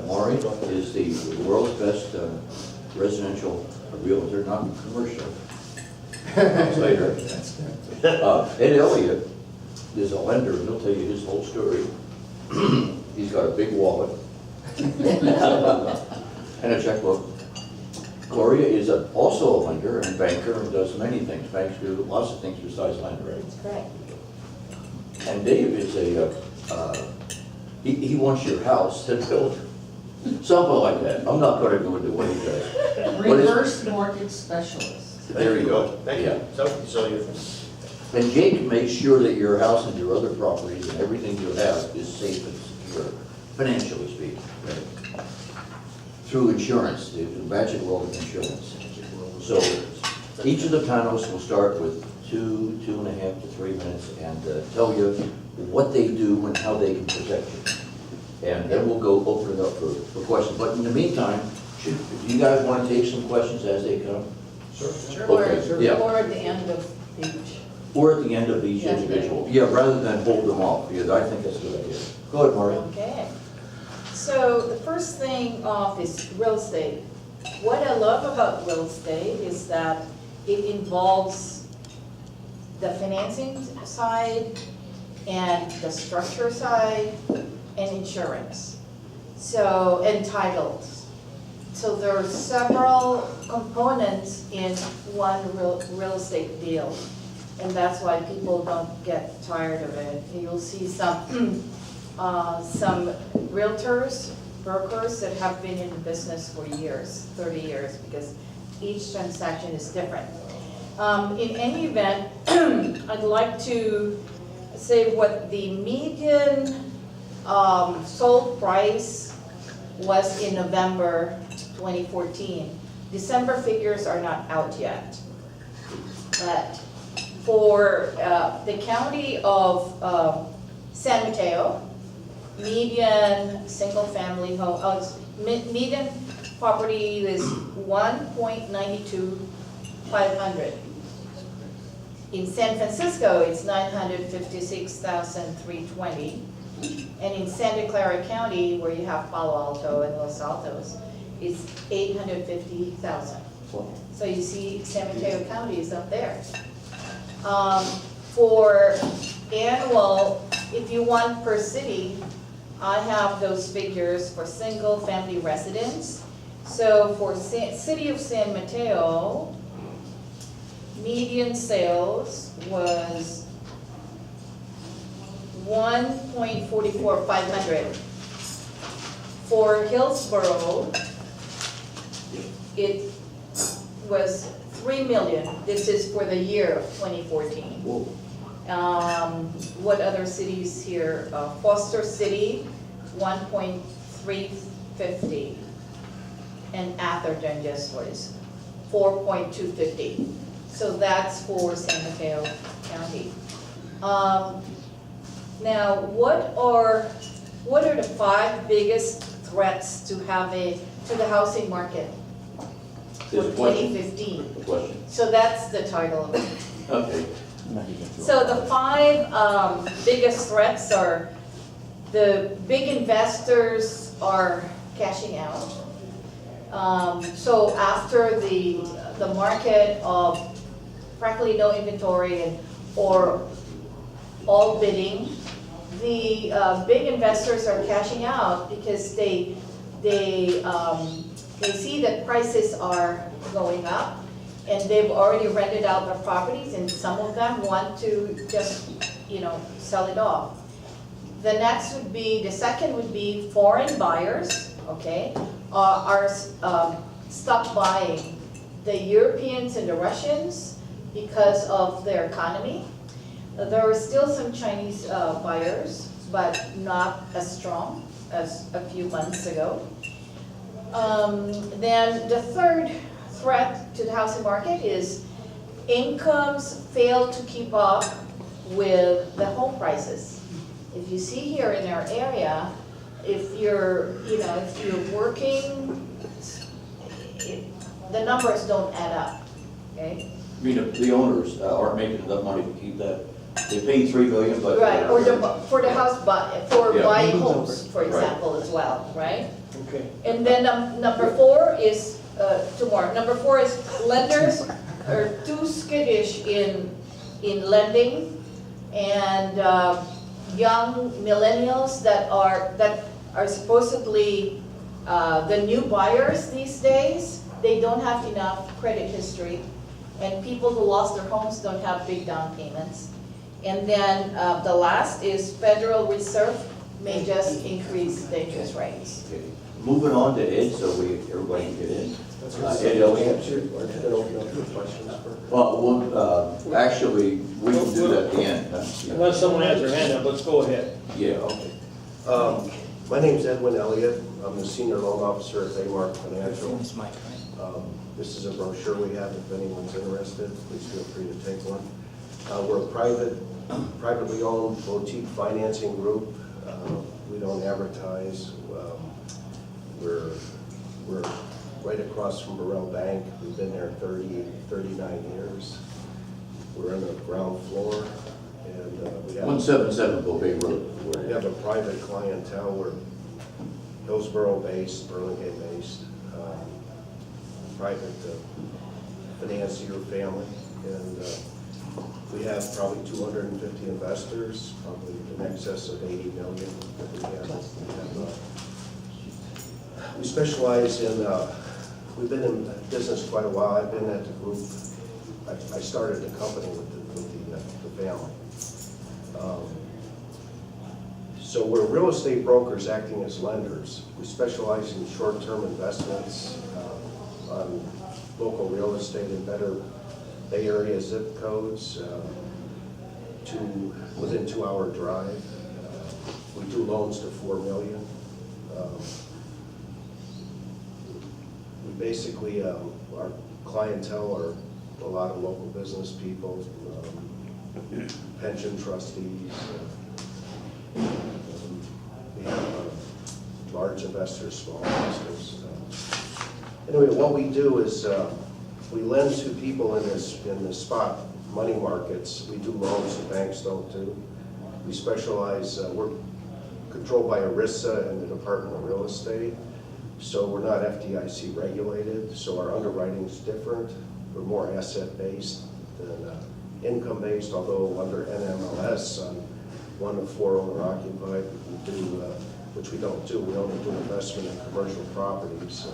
Maury is the world's best residential realtor, not commercial. Later. Ed Elliott is a lender, and he'll tell you his whole story. He's got a big wallet and a checkbook. Gloria is also a lender and banker and does many things. Banks do lots of things besides lending. That's correct. And Dave is he wants your house to build something like that. I'm not going to go into what he does. Reverse mortgage specialist. There you go. Thank Yeah. you. So you. And Jake makes sure that your house and your other properties and everything you have is safe and secure, financially speaking. Through insurance, the magic world of insurance. So each of the panels will start with 2.5 to 3 minutes and tell you what they do and how they can protect you. And then we'll go open it up for questions. But in the meantime, do you guys want to take some questions as they come? Sure. Okay, yeah. Or at the end of each. Or at the end of each individual. Yeah, rather than hold them off, because I think that's a good idea. Go ahead, Maureen. Okay. So the first thing off is real estate. What I love about real estate is that it involves the financing side and the structure side and insurance. So, and titles. So there are several components in one real estate deal. And that's why people don't get tired of it. You'll see some realtors, brokers that have been in the business for years, 30 years, because each transaction is different. In any event, I'd like to say what the median sold price was in November 2014. December figures are not out yet. But for the county of San Mateo, median single-family home, median property is 1.92500. In San Francisco, it's 956,320, and in Santa Clara County, where you have Palo Alto and Los Altos, it's 850,000. So you see, San Mateo County is up there. For annual, if you want per city, I have those figures for single-family residents. So for city of San Mateo, median sales was 1.44500. For Hillsborough, it was 3 million. This is for the year of 2014. What other cities here? Foster City, 1.350. And Atherton just was 4.250. So that's for San Mateo County. Now, what are the 5 biggest threats to the housing market for 2015? Question. So that's the title of it. Okay. So the 5 biggest threats are the big investors are cashing out. So after the market of practically no inventory or all bidding, the big investors are cashing out because they see that prices are going up, and they've already rented out their properties, and some of them want to just, sell it off. The second would be foreign buyers, okay, are stop buying. The Europeans and the Russians, because of their economy. There are still some Chinese buyers, but not as strong as a few months ago. Then the third threat to the housing market is incomes fail to keep up with the home prices. If you see here in our area, if you're working, the numbers don't add up, okay? I mean, the owners aren't making enough money to keep that They pay 3 million, but. Right, or for the house, for Yeah. buying homes, for Right. example, as well, right? Okay. And then number 4 is, two more. Number 4 is lenders are too skittish in lending, and young millennials that are supposedly the new buyers these days, they don't have enough credit history, and people who lost their homes don't have big down payments. And then the last is Federal Reserve may just increase the interest rates. Okay. Moving on to Ed, so everybody can get in. Ed Elliott. Actually, we can do that at the end. Unless someone has their hand up, let's go ahead. Yeah. Okay. My name's Edwin Elliott. I'm the Senior Loan Officer at Baymark Financial. This is a brochure we have. If anyone's interested, please feel free to take one. We're a privately owned boutique financing group. We don't advertise. We're right across from Burrell Bank. We've been there 39 years. We're on the ground floor, and we have 177 Bobay Road. we have a private clientele. We're Hillsborough-based, Burlingame-based, private financier family, and we have probably 250 investors, probably in excess of 80 million that we have. We specialize in, we've been in business quite a while. I've been at the group, I started the company with the family. So we're real estate brokers acting as lenders. We specialize in short-term investments on local real estate in better Bay Area zip codes within 2-hour drive. We do loans to 4 million. We basically, our clientele are a lot of local business people, pension trustees. We have large investors, small investors. Anyway, what we do is we lend to people in the spot money markets. We do loans that banks don't do. We specialize, we're controlled by ERISA and the Department of Real Estate, so we're not FDIC regulated, so our underwriting is different. We're more asset-based than income-based, although under NMLS, on 1 to 4 owner-occupied, we do, which we don't do. We only do investment in commercial properties.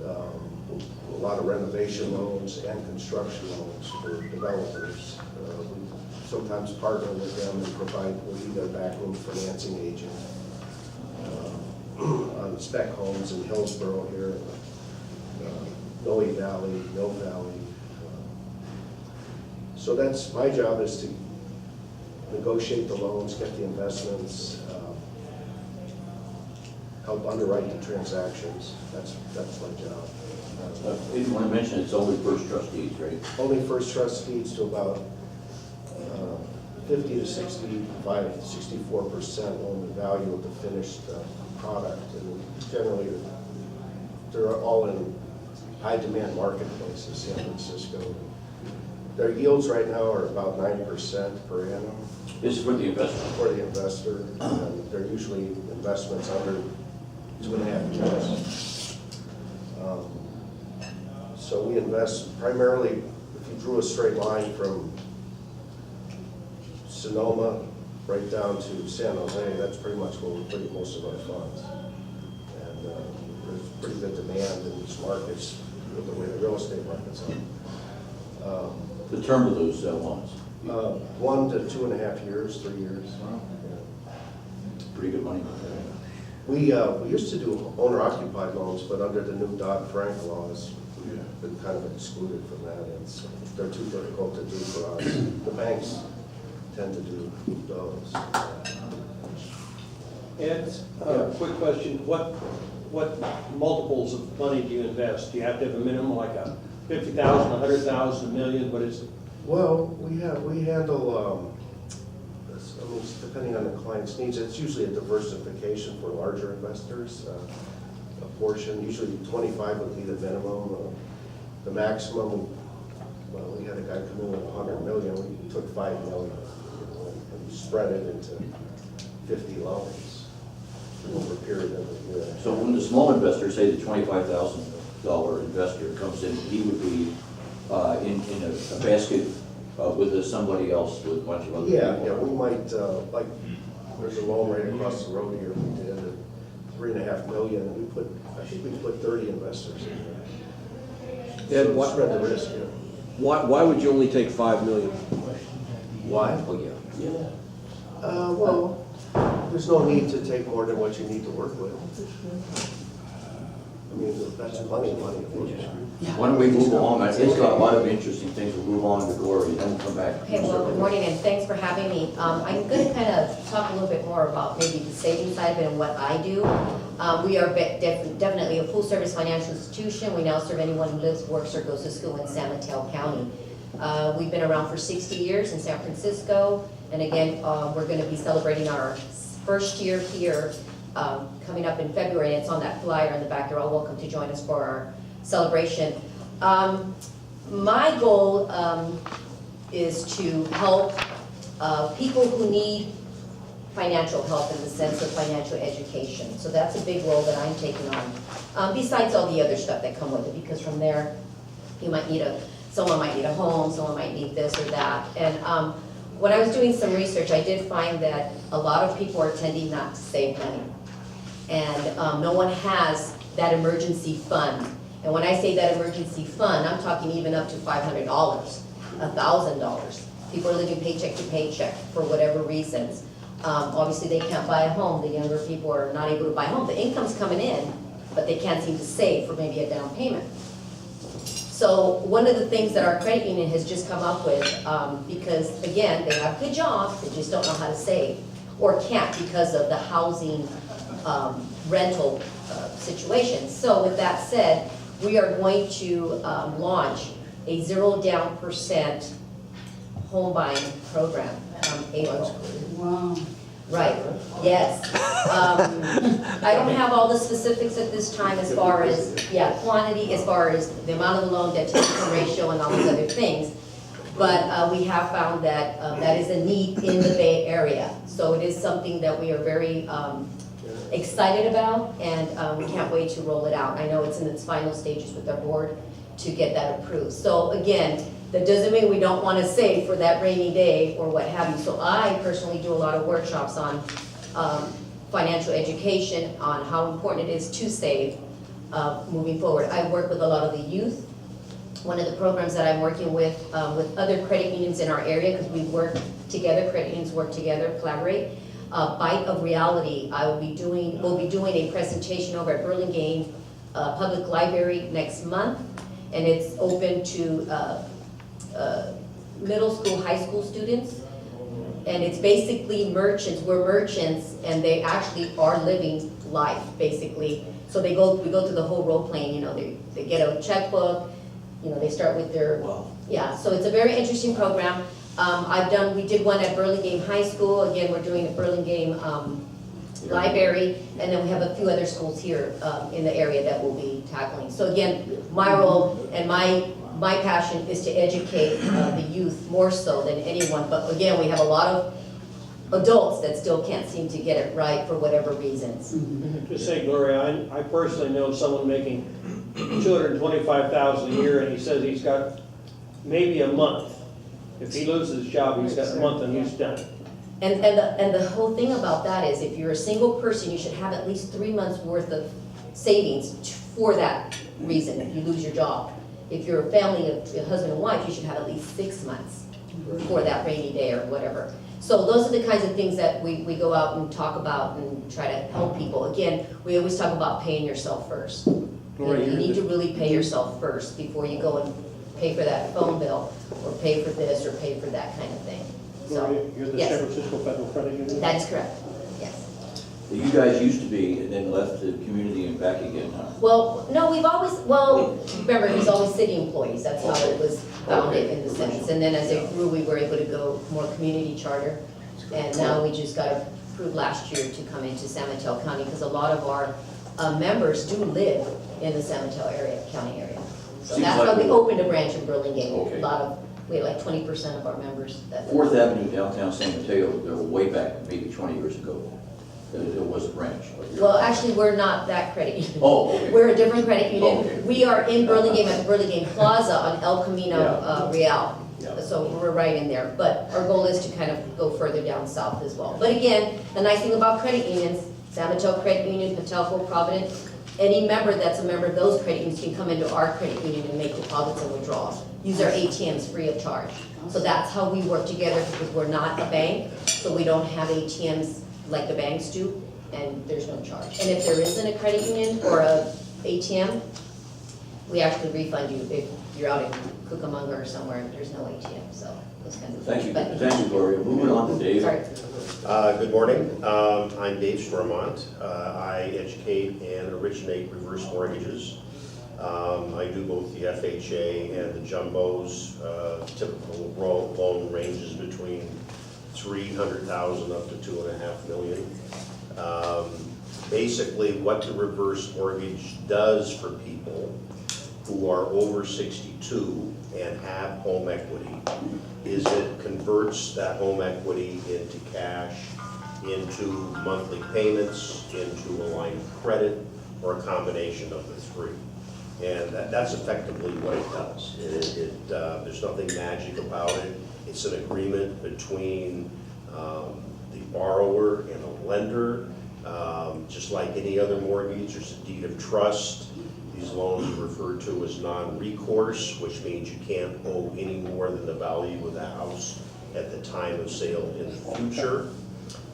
A lot of renovation loans and construction loans for developers. We sometimes partner with them and we'll be their backroom financing agent on spec homes in Hillsborough here, Noe Valley, Mill Valley. So that's my job, is to negotiate the loans, get the investments, help underwrite the transactions. That's my job. I didn't want to mention, it's only first trustees, right? Only first trustees to about 50 to 65, 64% own the value of the finished product. And generally, they're all in high demand marketplaces, San Francisco. Their yields right now are about 9% per annum. This is for the investor. For the investor, and they're usually investments under 2.5 years. So we invest primarily, if you drew a straight line from Sonoma right down to San Jose, that's pretty much where we're putting most of our funds. And there's pretty good demand in these markets, with the way the real estate markets are. The term of those loans. 1 to 2.5 years, 3 years. Pretty good money. We used to do owner-occupied loans, but under the new Dodd-Frank laws, we've been kind of excluded from that, and so they're too difficult to do for us. The banks tend to do those. Ed, quick question, what multiples of money do you invest? Do you have to have a minimum, like a 50,000, 100,000, a million, what is it? Well, we handle, I mean, depending on the client's needs, it's usually a diversification for larger investors. A portion, usually 25 would be the minimum. The maximum, well, we had a guy come in with 100 million, we took 5 million, and spread it into 50 loans over a period of a year. So when the small investor, say the $25,000 investor comes in, he would be in a basket with somebody else, with a bunch of other people? Yeah, we might, like, there's a loan right across the road here, we did at 3.5 million, and I think we put 30 investors in there. And So spread the risk, yeah. Why would you only take 5 million? Why? Oh, yeah. Well, there's no need to take more than what you need to work with. I mean, that's plenty of money. Why don't we move on? It's got a lot of interesting things. We'll move on to Gloria, then we'll come back. Okay, well, good morning, and thanks for having me. I'm going to kind of talk a little bit more about maybe the savings side of it and what I do. We are definitely a full-service financial institution. We now serve anyone who lives, works, or goes to school in San Mateo County. We've been around for 60 years in San Francisco, and again, we're going to be celebrating our first year here coming up in February. It's on that flyer in the back. You're all welcome to join us for our celebration. My goal is to help people who need financial help in the sense of financial education. So that's a big role that I'm taking on, besides all the other stuff that come with it, because from there, you might need someone might need a home, someone might need this or that. And when I was doing some research, I did find that a lot of people are tending not to save money. And no one has that emergency fund. And when I say that emergency fund, I'm talking even up to $500, $1,000. People are living paycheck to paycheck for whatever reasons. Obviously, they can't buy a home. The younger people are not able to buy a home. The income's coming in, but they can't seem to save for maybe a down payment. So one of the things that our credit union has just come up with, because again, they have good jobs, they just don't know how to save, or can't because of the housing rental situation. So with that said, we are going to launch a 0 down % home buying program from April. Wow. Right, yes. I don't have all the specifics at this time as far as, quantity, as far as the amount of the loan, debt to income ratio, and all these other things. But we have found that that is a need in the Bay Area. So it is something that we are very excited about, and we can't wait to roll it out. I know it's in its final stages with our board to get that approved. So again, that doesn't mean we don't want to save for that rainy day or what have you. So I personally do a lot of workshops on financial education, on how important it is to save moving forward. I work with a lot of the youth. One of the programs that I'm working with other credit unions in our area, because we work together, credit unions work together, collaborate. Bite of Reality. We'll be doing a presentation over at Burlingame Public Library next month, and it's open to middle school, high school students, and it's basically merchants. We're merchants, and they actually are living life basically. So we go through the whole role playing. You know, they get a checkbook. You know, they start with their So it's a very interesting program. We did one at Burlingame High School. Again, we're doing at Burlingame Library, and then we have a few other schools here in the area that we'll be tackling. So again, my role and my passion is to educate the youth more so than anyone. But again, we have a lot of adults that still can't seem to get it right for whatever reasons. Just say, Gloria, I personally know someone making $225,000 a year, and he says he's got maybe a month. If he loses his job, he's got a month and he's done. And the whole thing about that is, if you're a single person, you should have at least 3 months worth of savings for that reason, if you lose your job. If you're a family of a husband and wife, you should have at least 6 months for that rainy day or whatever. So those are the kinds of things that we go out and talk about and try to help people. Again, we always talk about paying yourself first. You need to really pay yourself first before you go and pay for that phone bill or pay for this or pay for that kind of thing. Gloria, you're the yes. San Francisco Federal Credit Union? That is correct, yes. You guys used to be, and then left the community and back again, huh? Well, no, remember, it was always city employees. That's how it was founded in the sense. And then as it grew, we were able to go more community charter. And now we just got approved last year to come into San Mateo County, because a lot of our members do live in the San Mateo county area. So Seems that's like why we we- opened a branch in Burlingame. Okay. A lot of, we had like 20% of our members that. Fourth Avenue downtown San Mateo, they're way back, maybe 20 years ago. There was a branch. Well, actually, we're not that credit union. Oh, okay. We're a different credit Okay. union. We are in Burlingame at the Burlingame Plaza on El Camino Real. Yeah. So we're right in there, but our goal is to kind of go further down south as well. But again, the nice thing about credit unions, San Mateo Credit Union, Patelco, Provident, any member that's a member of those credit unions can come into our credit union and make deposits and withdrawals. Use our ATMs free of charge. So that's how we work together, because we're not a bank, so we don't have ATMs like the banks do, and there's no charge. And if there isn't a credit union or a ATM, we actually refund you if you're out in Cucamonga or somewhere and there's no ATM, so those kinds of Thank things. you, thank you, Gloria. Moving on to Dave. Sorry. Good morning. I'm Dave Stormont. I educate and originate reverse mortgages. I do both the FHA and the jumbos. Typical loan ranges between $300,000 up to $2.5 million. Basically, what the reverse mortgage does for people who are over 62 and have home equity is it converts that home equity into cash, into monthly payments, into a line of credit, or a combination of the three. And that's effectively what it does. There's nothing magic about it. It's an agreement between the borrower and the lender. Just like any other mortgage, there's a deed of trust. These loans are referred to as non-recourse, which means you can't owe any more than the value of the house at the time of sale in the future.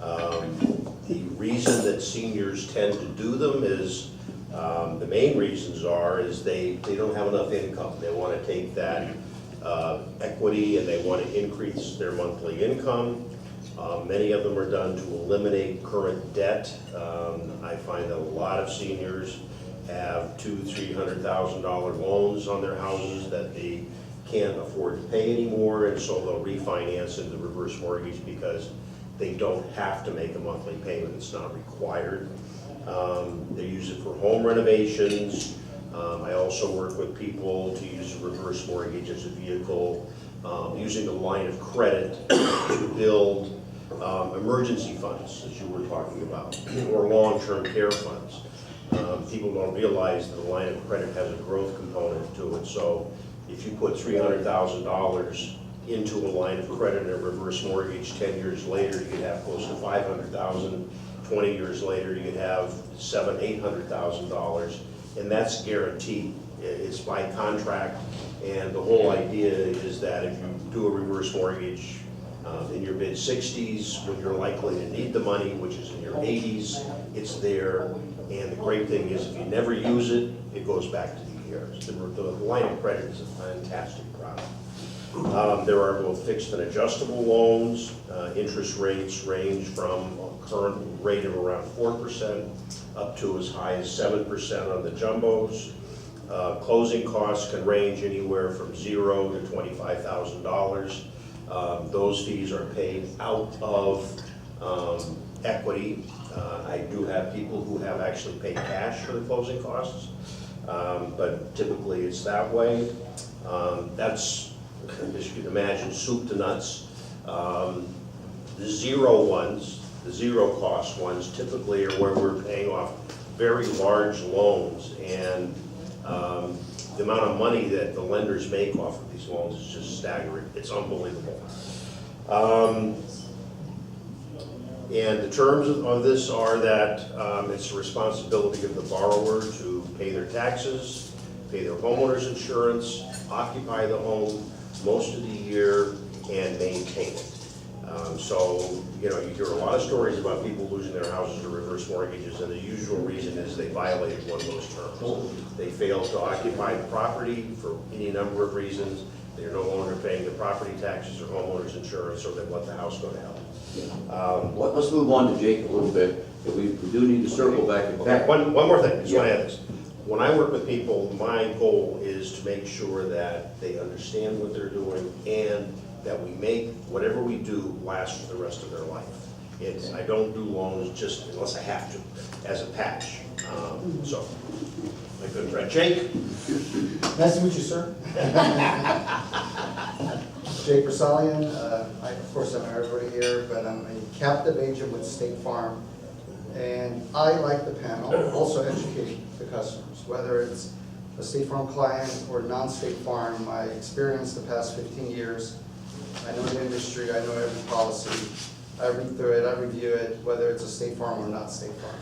The reason that seniors tend to do them is, the main reasons is they don't have enough income. They want to take that equity and they want to increase their monthly income. Many of them are done to eliminate current debt. I find that a lot of seniors have $200,000–300,000 loans on their houses that they can't afford to pay anymore, and so they'll refinance into reverse mortgage because they don't have to make a monthly payment. It's not required. They use it for home renovations. I also work with people to use a reverse mortgage as a vehicle, using a line of credit to build emergency funds, as you were talking about, or long-term care funds. People don't realize that a line of credit has a growth component to it, so if you put $300,000 into a line of credit and a reverse mortgage, 10 years later you could have close to $500,000. 20 years later you could have $700,000–800,000, and that's guaranteed. It's by contract, and the whole idea is that if you do a reverse mortgage in your mid-60s, when you're likely to need the money, which is in your 80s, it's there. And the great thing is, if you never use it, it goes back to the heirs. The line of credit is a fantastic product. There are both fixed and adjustable loans. Interest rates range from a current rate of around 4% up to as high as 7% on the jumbos. Closing costs can range anywhere from $0 to $25,000. Those fees are paid out of equity. I do have people who have actually paid cash for the closing costs, but typically it's that way. That's, as you can imagine, soup to nuts. The zero ones, the zero cost ones, typically are where we're paying off very large loans, and the amount of money that the lenders make off of these loans is just staggering. It's unbelievable. And the terms of this are that it's the responsibility of the borrower to pay their taxes, pay their homeowner's insurance, occupy the home most of the year, and maintain it. So, you know, you hear a lot of stories about people losing their houses to reverse mortgages, and the usual reason is they violated one of those terms. They failed to occupy the property for any number of reasons. They're no longer paying the property taxes or homeowner's insurance, or they let the house go to hell. Let's move on to Jake a little bit. We do need to circle back and back. One more thing, I just want to add this. When I work with people, my goal is to make sure that they understand what they're doing and that we make whatever we do last for the rest of their life. I don't do loans just unless I have to, as a patch. So, my good friend Jake. Nice to meet you, sir. Jay Persalian, of course, I know everybody here, but I'm a captive agent with State Farm. And I, like the panel, also educate the customers, whether it's a State Farm client or non-State Farm. My experience the past 15 years, I know the industry, I know every policy. I read through it, I review it, whether it's a State Farm or not State Farm.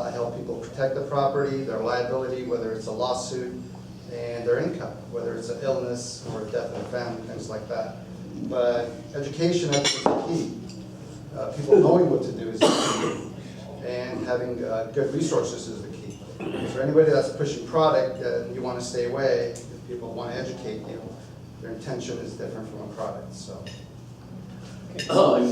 I help people protect the property, their liability, whether it's a lawsuit, and their income, whether it's an illness or a death in the family, things like that. But education, I think, is the key. People knowing what to do is the key, and having good resources is the key. For anybody that's pushing product and you want to stay away, if people want to educate you, their intention is different from a product. So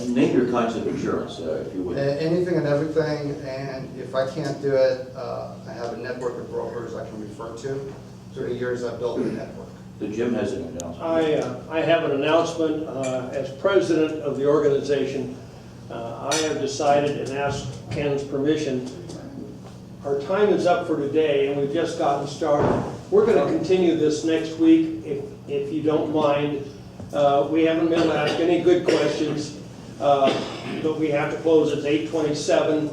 Name your kinds of insurance, if you would. anything and everything, and if I can't do it, I have a network of brokers I can refer to. Through the years, I've built a network. The Jim has an announcement. I have an announcement. As president of the organization, I have decided and asked Ken's permission. Our time is up for today, and we've just gotten started. We're going to continue this next week, if you don't mind. We haven't been able to ask any good questions, but we have to close at 8:27.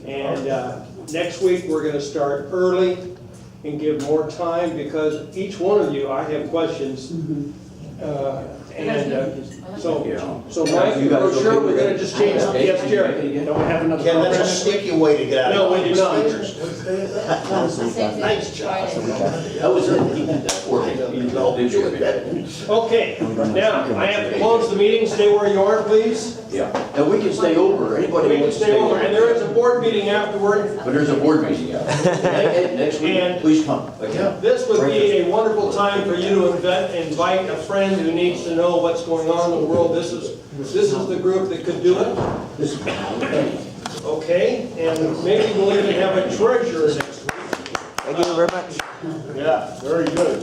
And next week, we're going to start early and give more time, because each one of you, I have questions. So Mike, You guys we're sure okay we're with going to that? just change the Yes, Jerry. Don't we have another Ken, program that's a next week? sneaky way to get out No, of we do not. Nice job. That was it, he did that for me. Did you? Okay, now, I have to close the meeting. Stay where you are, please. Yeah, and we can stay over, anybody We can wants to stay over, and there is a board meeting afterward. But there's a board meeting out. Next week, And- please come. Again. This would be a wonderful time for you to invite a friend who needs to know what's going on in the world. This is the group that could do it. Okay, and maybe we'll even have a treasurer next week. Thank you very much. Yeah, very good.